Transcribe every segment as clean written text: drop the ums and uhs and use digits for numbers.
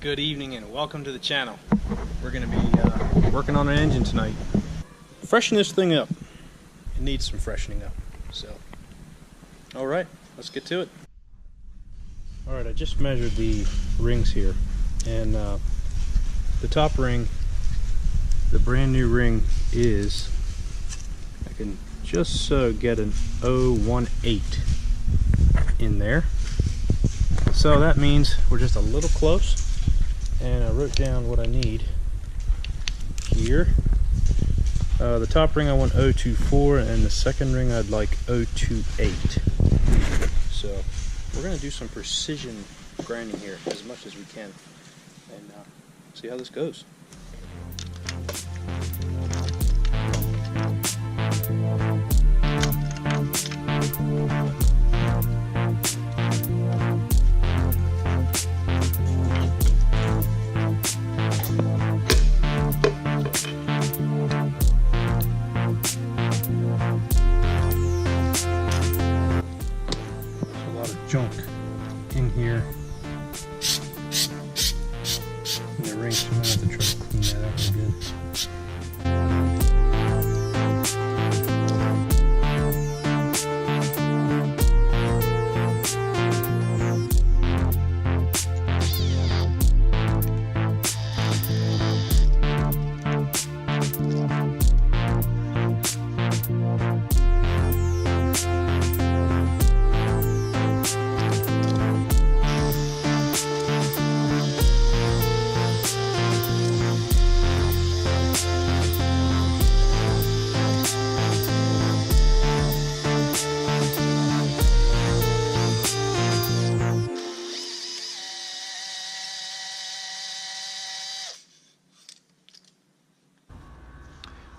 Good evening and welcome to the channel. We're going to be working on an engine tonight. Freshen this thing up. It needs some freshening up. So, alright, let's get to it. Alright, I just measured the rings here. And the top ring, the brand new ring is, I can just get an 018 in there. So that means we're just a little close. And I wrote down what I need here. The top ring I want 024 and the second ring I'd like 028. So we're going to do some precision grinding here as much as we can and see how this goes. Junk in here. And the rings, I'm gonna have to try to clean that out real good.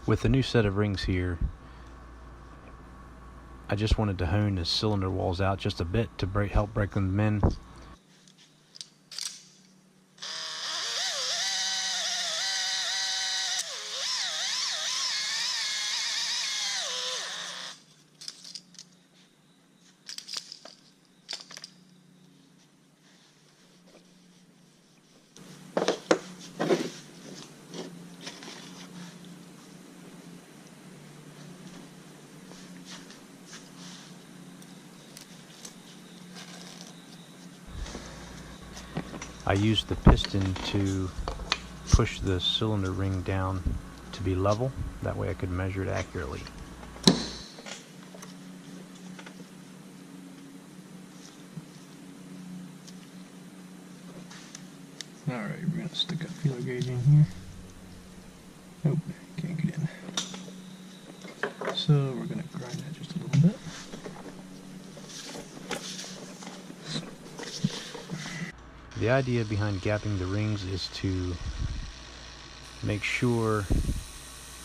With the new set of rings here, I just wanted to hone the cylinder walls out just a bit to help break them in. I used the piston to push the cylinder ring down to be level. That way I could measure it accurately. Alright, we're going to stick a feeler gauge in here. Nope, can't get in. So we're going to grind that just a little bit. The idea behind gapping the rings is to make sure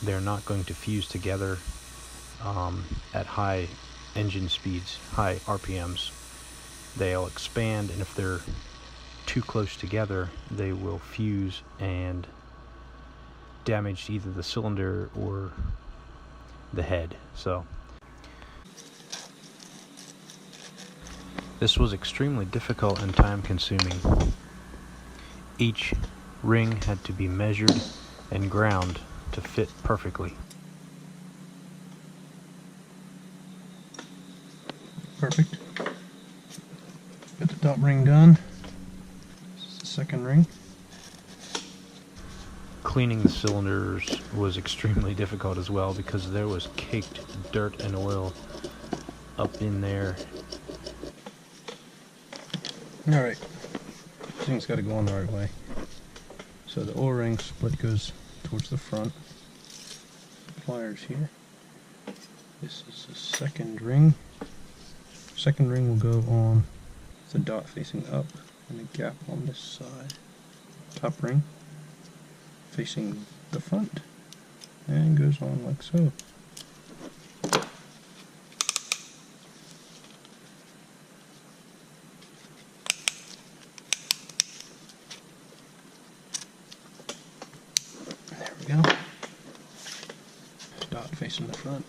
they're not going to fuse together at high engine speeds, high RPMs. They'll expand, and if they're too close together, they will fuse and damage either the cylinder or the head. So this was extremely difficult and time-consuming. Each ring had to be measured and ground to fit perfectly. Perfect. Got the top ring done. This is the second ring. Cleaning the cylinders was extremely difficult as well because there was caked dirt and oil up in there. Alright, everything's got to go on the right way. So the O-ring split goes towards the front. Pliers here. This is the second ring. Second ring will go on the dot facing up and a gap on this side. Top ring facing the front and goes on like so. Go. Dot facing the front.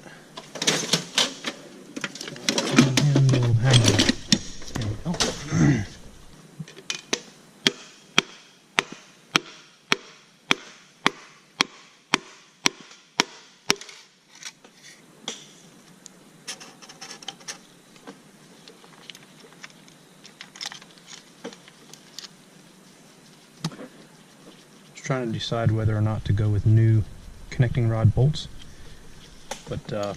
And we'll hang it. There we go. trying to decide whether or not to go with new connecting rod bolts, but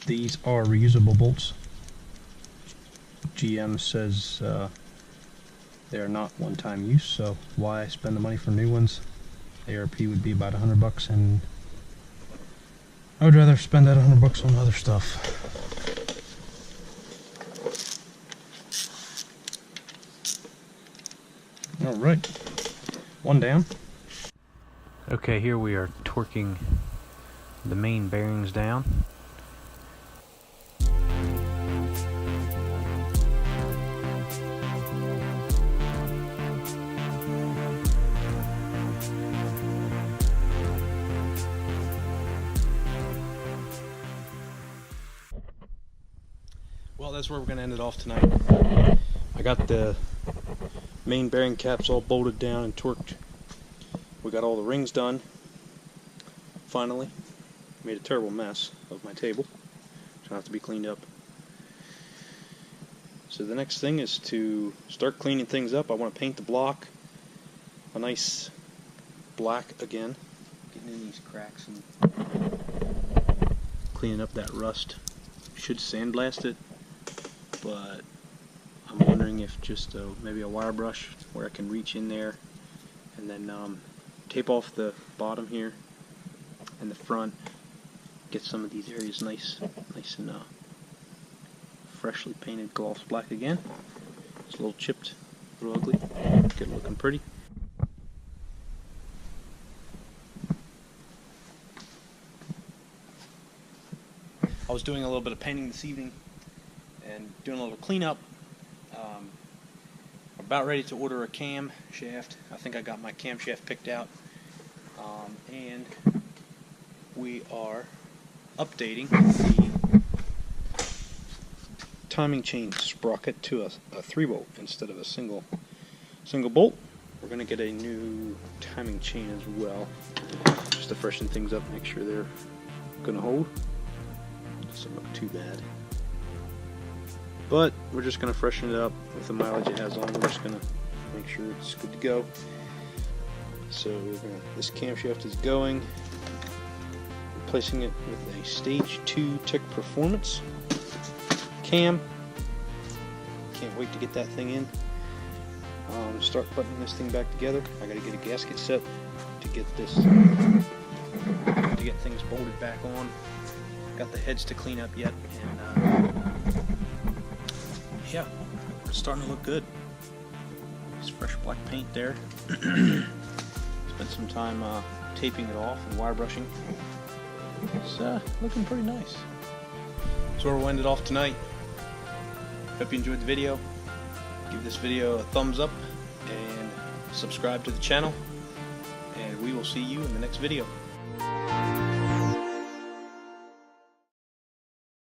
these are reusable bolts. GM says they are not one-time use, so why spend the money for new ones? ARP would be about $100, and I would rather spend that $100 on other stuff. Alright, one down. Okay, here we are torquing the main bearings down. Well, that's where we're going to end it off tonight. I got the main bearing caps all bolted down and torqued. We got all the rings done. Finally. Made a terrible mess of my table. It's going to have to be cleaned up. So the next thing is to start cleaning things up. I want to paint the block a nice black again. Getting in these cracks and cleaning up that rust. Should sandblast it, but I'm wondering if just maybe a wire brush where I can reach in there and then tape off the bottom here and the front, get some of these areas nice and freshly painted gloss black again. It's a little chipped, a little ugly, get it looking pretty. I was doing a little bit of painting this evening and doing a little cleanup. About ready to order a cam shaft. I think I got my cam shaft picked out, and we are updating the timing chain sprocket to a 3-bolt instead of a single bolt. We're going to get a new timing chain as well, just to freshen things up, make sure they're going to hold. Doesn't look too bad. But we're just going to freshen it up with the mileage it has on. We're just going to make sure it's good to go. So this camshaft is going. Replacing it with a Stage 2 Tech Performance cam. Can't wait to get that thing in. Start putting this thing back together. I got to get a gasket set to get this, to get things bolted back on. Got the heads to clean up yet, and yeah, it's starting to look good. It's fresh black paint there. Spent some time taping it off and wire brushing. It's looking pretty nice. So we'll end it off tonight. Hope you enjoyed the video. Give this video a thumbs up and subscribe to the channel. And we will see you in the next video.